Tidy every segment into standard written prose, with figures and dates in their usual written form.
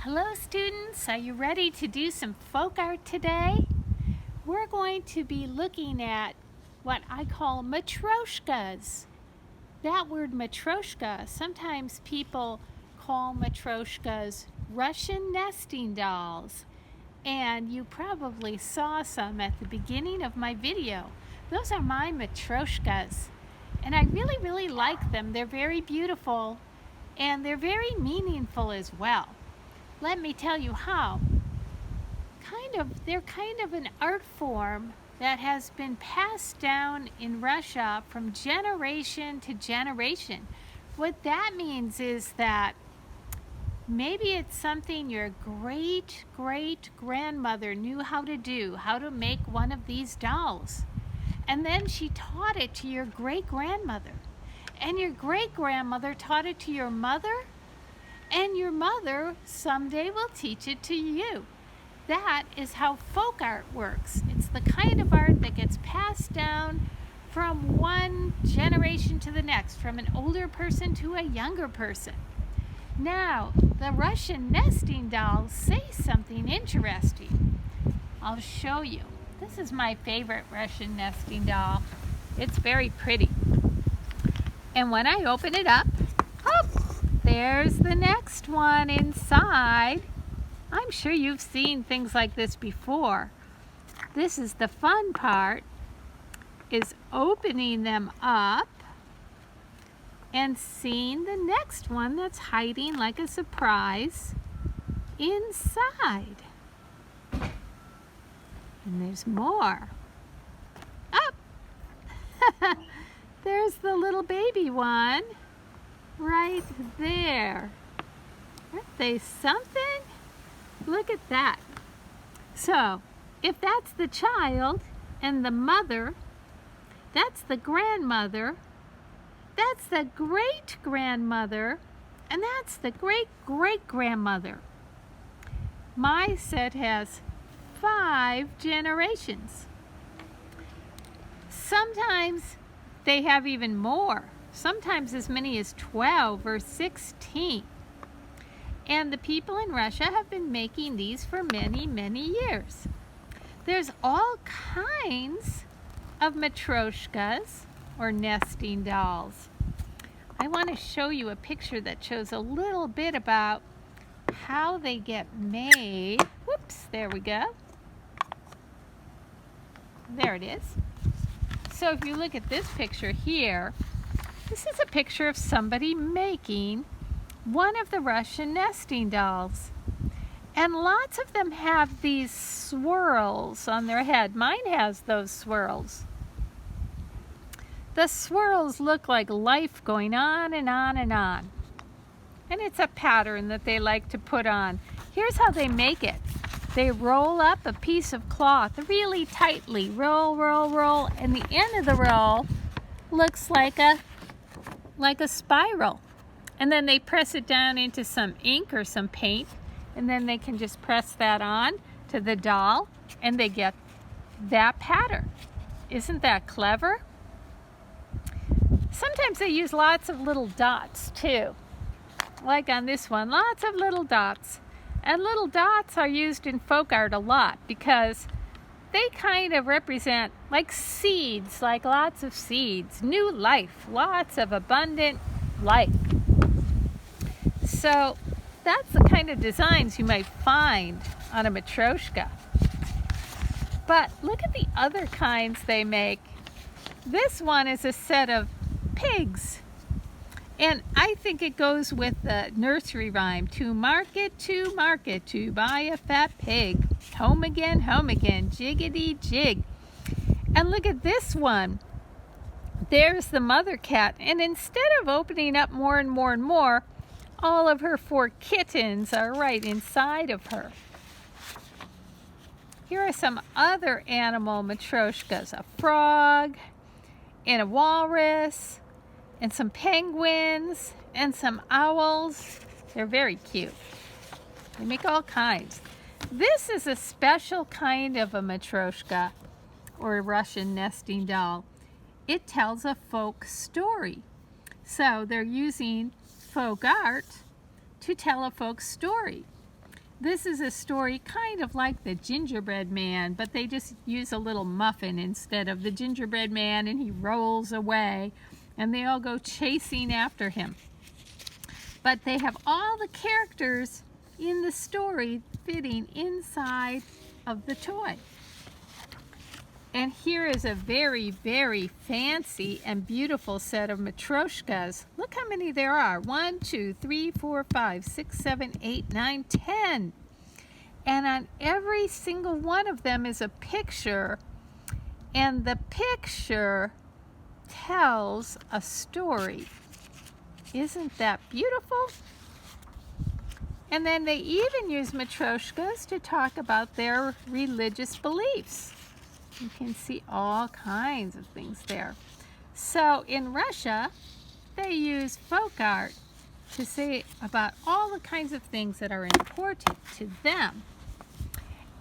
Hello students, are you ready to do some folk art today? We're going to be looking at what I call Matryoshkas. That word Matryoshka, sometimes people call Matryoshkas Russian nesting dolls. And you probably saw some at the beginning of my video. Those are my Matryoshkas. And I really like them. They're very beautiful and they're very meaningful as well. Let me tell you how. They're kind of an art form that has been passed down in Russia from generation to generation. What that means is that maybe it's something your great-great-grandmother knew how to do, how to make one of these dolls. And then she taught it to your great-grandmother. And your great-grandmother taught it to your mother, and your mother someday will teach it to you. That is how folk art works. It's the kind of art that gets passed down from one generation to the next, from an older person to a younger person. Now, the Russian nesting dolls say something interesting. I'll show you. This is my favorite Russian nesting doll. It's very pretty. And when I open it up, there's the next one inside. I'm sure you've seen things like this before. This is the fun part, is opening them up and seeing the next one that's hiding like a surprise inside. And there's more. Up! There's the little baby one. Right there. Aren't they something? Look at that. So, if that's the child and the mother, that's the grandmother, that's the great-grandmother, and that's the great-great-grandmother. My set has 5 generations. Sometimes they have even more. Sometimes as many as 12 or 16. And the people in Russia have been making these for many years. There's all kinds of Matryoshkas, or nesting dolls. I want to show you a picture that shows a little bit about how they get made. Whoops, there we go. There it is. So if you look at this picture here, this is a picture of somebody making one of the Russian nesting dolls. And lots of them have these swirls on their head. Mine has those swirls. The swirls look like life going on and on and on. And it's a pattern that they like to put on. Here's how they make it. They roll up a piece of cloth really tightly. Roll, and the end of the roll looks like a spiral. And then they press it down into some ink or some paint, and then they can just press that on to the doll and they get that pattern. Isn't that clever? Sometimes they use lots of little dots too. Like on this one, lots of little dots. And little dots are used in folk art a lot because they kind of represent like seeds, like lots of seeds, new life, lots of abundant life. So that's the kind of designs you might find on a Matryoshka. But look at the other kinds they make. This one is a set of pigs. And I think it goes with the nursery rhyme, to market, to buy a fat pig. Home again, jiggity jig. And look at this one. There's the mother cat. And instead of opening up more and more, all of her 4 kittens are right inside of her. Here are some other animal Matryoshkas. A frog, and a walrus, and some penguins, and some owls. They're very cute. They make all kinds. This is a special kind of a Matryoshka, or a Russian nesting doll. It tells a folk story. So they're using folk art to tell a folk story. This is a story kind of like the gingerbread man, but they just use a little muffin instead of the gingerbread man, and he rolls away and they all go chasing after him. But they have all the characters in the story fitting inside of the toy. And here is a very, very fancy and beautiful set of Matryoshkas. Look how many there are. 1, 2, 3, 4, 5, 6, 7, 8, 9, 10. And on every single one of them is a picture. And the picture tells a story. Isn't that beautiful? And then they even use Matryoshkas to talk about their religious beliefs. You can see all kinds of things there. So in Russia, they use folk art to say about all the kinds of things that are important to them.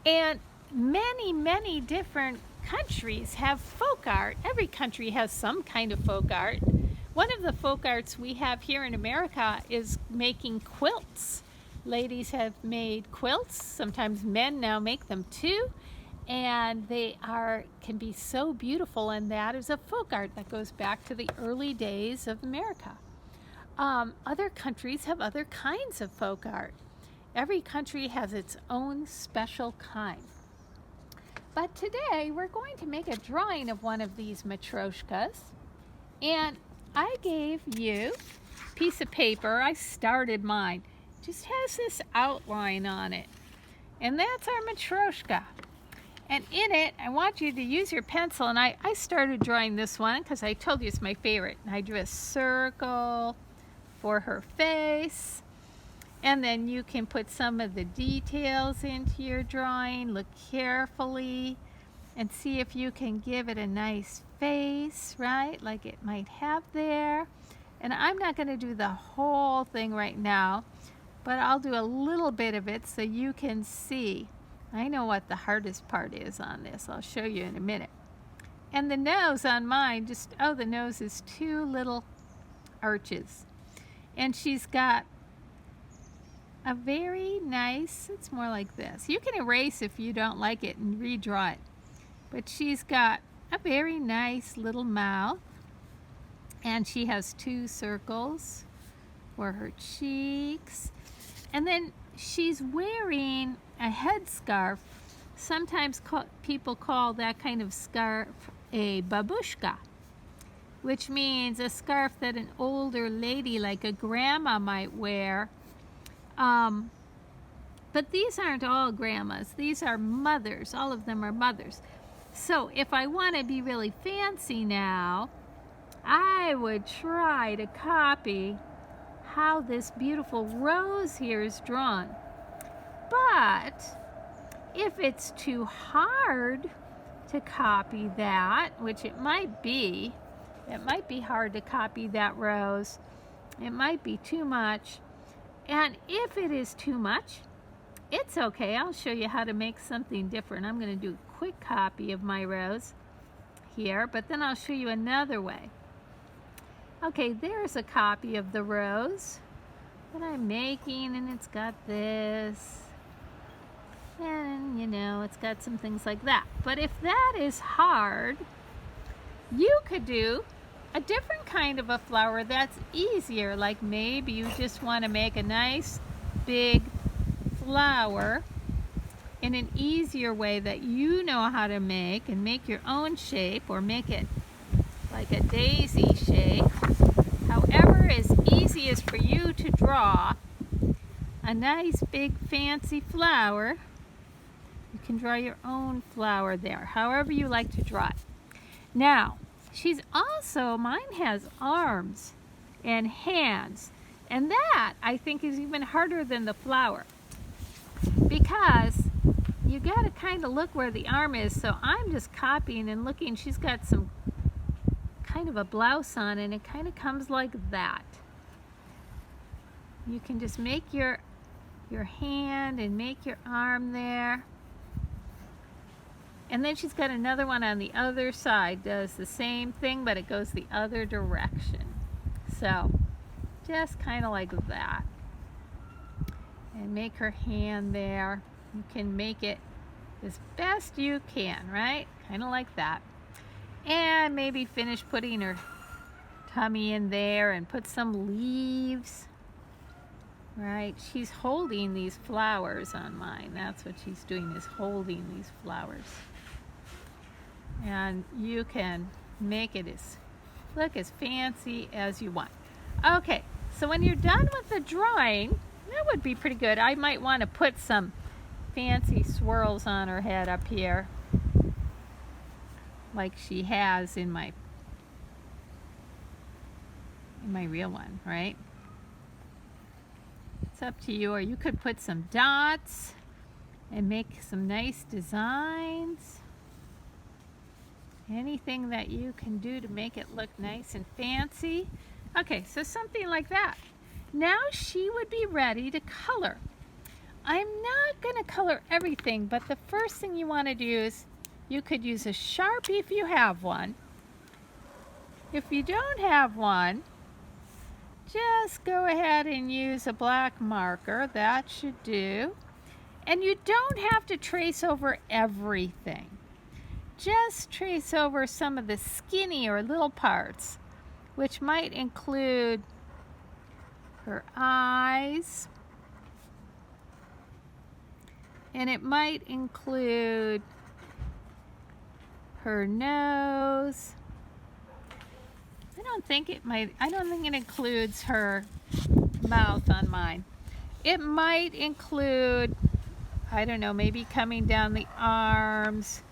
And many, many different countries have folk art. Every country has some kind of folk art. One of the folk arts we have here in America is making quilts. Ladies have made quilts. Sometimes men now make them too. And they can be so beautiful, and that is a folk art that goes back to the early days of America. Other countries have other kinds of folk art. Every country has its own special kind. But today we're going to make a drawing of one of these Matryoshkas, and I gave you a piece of paper. I started mine. It just has this outline on it, and that's our Matryoshka. And in it, I want you to use your pencil, and I started drawing this one because I told you it's my favorite. And I drew a circle for her face, and then you can put some of the details into your drawing. Look carefully and see if you can give it a nice face, right, like it might have there. And I'm not going to do the whole thing right now, but I'll do a little bit of it so you can see. I know what the hardest part is on this. I'll show you in a minute. And the nose on mine, the nose is 2 little arches. And she's got a very nice, it's more like this. You can erase if you don't like it and redraw it. But she's got a very nice little mouth. And she has 2 circles for her cheeks. And then she's wearing a headscarf. Sometimes people call that kind of scarf a babushka, which means a scarf that an older lady like a grandma might wear. But these aren't all grandmas. These are mothers. All of them are mothers. So if I want to be really fancy now, I would try to copy how this beautiful rose here is drawn. But if it's too hard to copy that, which it might be hard to copy that rose. It might be too much. And if it is too much, it's okay. I'll show you how to make something different. I'm going to do a quick copy of my rose here, but then I'll show you another way. Okay, there's a copy of the rose that I'm making, and it's got this, and you know, it's got some things like that. But if that is hard, you could do a different kind of a flower that's easier. Like maybe you just want to make a nice big flower in an easier way that you know how to make, and make your own shape, or make it like a daisy shape. However is easiest for you to draw a nice big fancy flower. You can draw your own flower there, however you like to draw it. Now, mine has arms and hands, and that I think is even harder than the flower, because you got to kind of look where the arm is. So I'm just copying and looking. She's got some kind of a blouse on, and it kind of comes like that. You can just make your hand and make your arm there. And then she's got another one on the other side, does the same thing, but it goes the other direction. So just kind of like that. and make her hand there. You can make it as best you can, right? Kind of like that. And maybe finish putting her tummy in there and put some leaves. Right, she's holding these flowers on mine. That's what she's doing, is holding these flowers. And you can make it look as fancy as you want. Okay, so when you're done with the drawing, that would be pretty good. I might want to put some fancy swirls on her head up here, like she has in my real one, right? It's up to you, or you could put some dots and make some nice designs. Anything that you can do to make it look nice and fancy. Okay, so something like that. Now she would be ready to color. I'm not going to color everything, but the first thing you want to do is you could use a Sharpie if you have one. If you don't have one, just go ahead and use a black marker. That should do. And you don't have to trace over everything. Just trace over some of the skinny or little parts, which might include her eyes, and it might include her nose. I don't think it includes her mouth on mine. It might include, I don't know, maybe coming down the arms,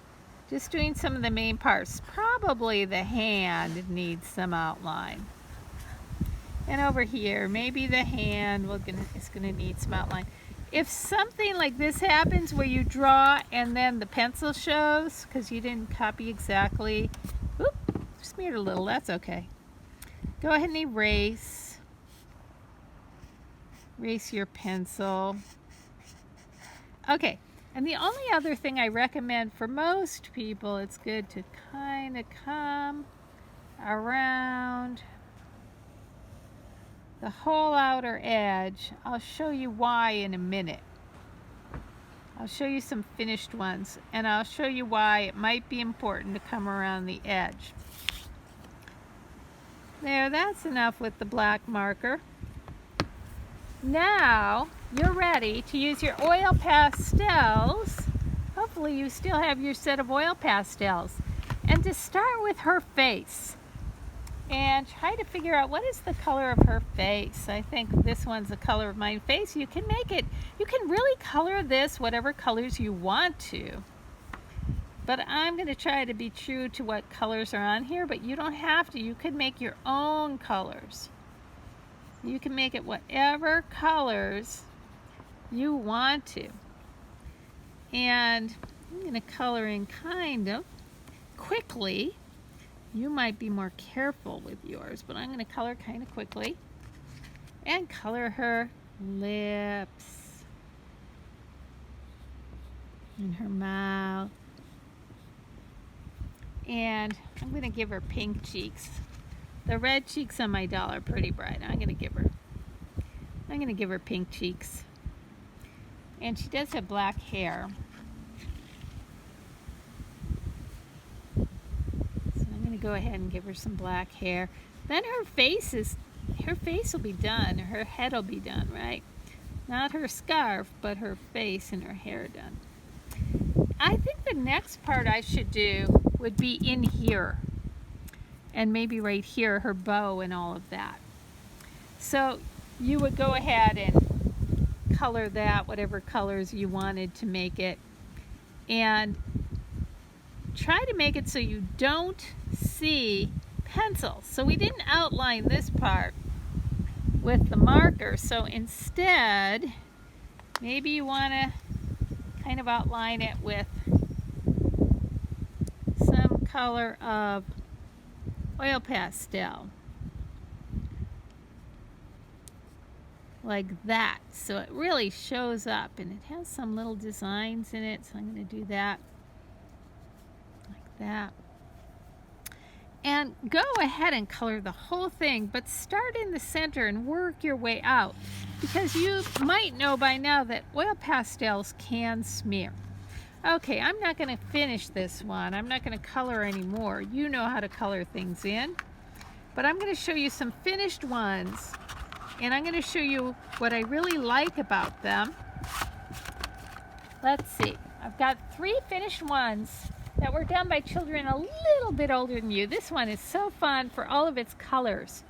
just doing some of the main parts. Probably the hand needs some outline. And over here, maybe the hand is going to need some outline. If something like this happens where you draw and then the pencil shows because you didn't copy exactly, oop, smeared a little, that's okay. Go ahead and erase your pencil. Okay, and the only other thing I recommend for most people, it's good to kind of come around the whole outer edge. I'll show you why in a minute. I'll show you some finished ones, and I'll show you why it might be important to come around the edge. There, that's enough with the black marker. Now you're ready to use your oil pastels. Hopefully you still have your set of oil pastels. And to start with her face. And try to figure out what is the color of her face. I think this one's the color of my face. You can really color this whatever colors you want to. But I'm going to try to be true to what colors are on here, but you don't have to. You could make your own colors. You can make it whatever colors you want to. And I'm going to color in kind of quickly. You might be more careful with yours, but I'm going to color kind of quickly. And color her lips. And her mouth. And I'm going to give her pink cheeks. The red cheeks on my doll are pretty bright. I'm going to give her pink cheeks. And she does have black hair. So I'm going to go ahead and give her some black hair. Then her face will be done. Her head will be done, right? Not her scarf, but her face and her hair done. I think the next part I should do would be in here. And maybe right here, her bow and all of that. So you would go ahead and color that, whatever colors you wanted to make it. And try to make it so you don't see pencil. So we didn't outline this part with the marker. So instead, maybe you want to kind of outline it with some color of oil pastel. Like that. So it really shows up, and it has some little designs in it. So I'm going to do that. Like that. And go ahead and color the whole thing, but start in the center and work your way out, because you might know by now that oil pastels can smear. Okay, I'm not going to finish this one. I'm not going to color anymore. You know how to color things in. But I'm going to show you some finished ones, and I'm going to show you what I really like about them. Let's see. I've got 3 finished ones that were done by children a little bit older than you. This one is so fun for all of its colors.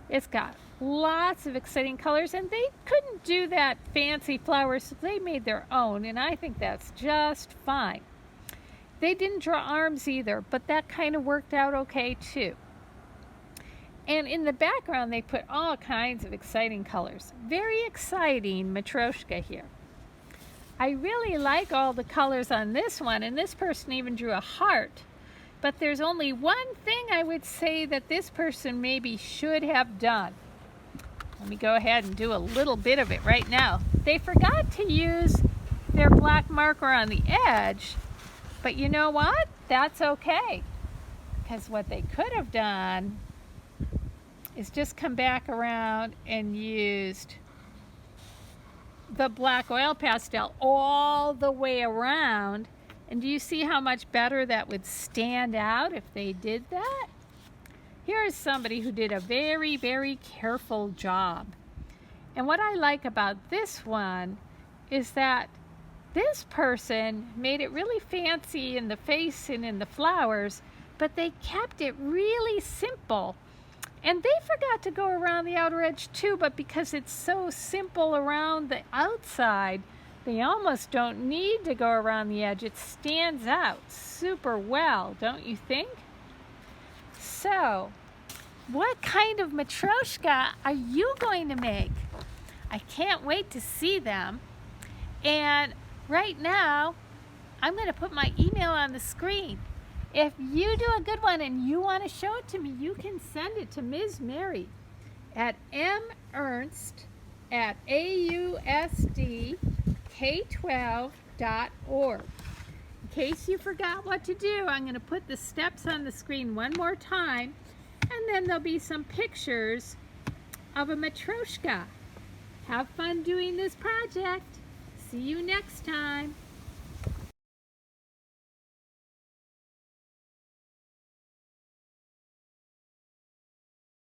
It's got lots of exciting colors, and they couldn't do that fancy flower, so they made their own, and I think that's just fine. They didn't draw arms either, but that kind of worked out okay too. And in the background, they put all kinds of exciting colors. Very exciting Matryoshka here. I really like all the colors on this one, and this person even drew a heart. But there's only one thing I would say that this person maybe should have done. Let me go ahead and do a little bit of it right now. They forgot to use their black marker on the edge, but you know what? That's okay. Because what they could have done is just come back around and used the black oil pastel all the way around. And do you see how much better that would stand out if they did that? Here is somebody who did a very, very careful job. And what I like about this one is that this person made it really fancy in the face and in the flowers, but they kept it really simple. And they forgot to go around the outer edge too, but because it's so simple around the outside, they almost don't need to go around the edge. It stands out super well, don't you think? So, what kind of Matryoshka are you going to make? I can't wait to see them. And right now, I'm going to put my email on the screen. If you do a good one and you want to show it to me, you can send it to Ms. Mary at mernst@ausdk12.org. In case you forgot what to do, I'm going to put the steps on the screen one more time, and then there'll be some pictures of a Matryoshka. Have fun doing this project. See you next time.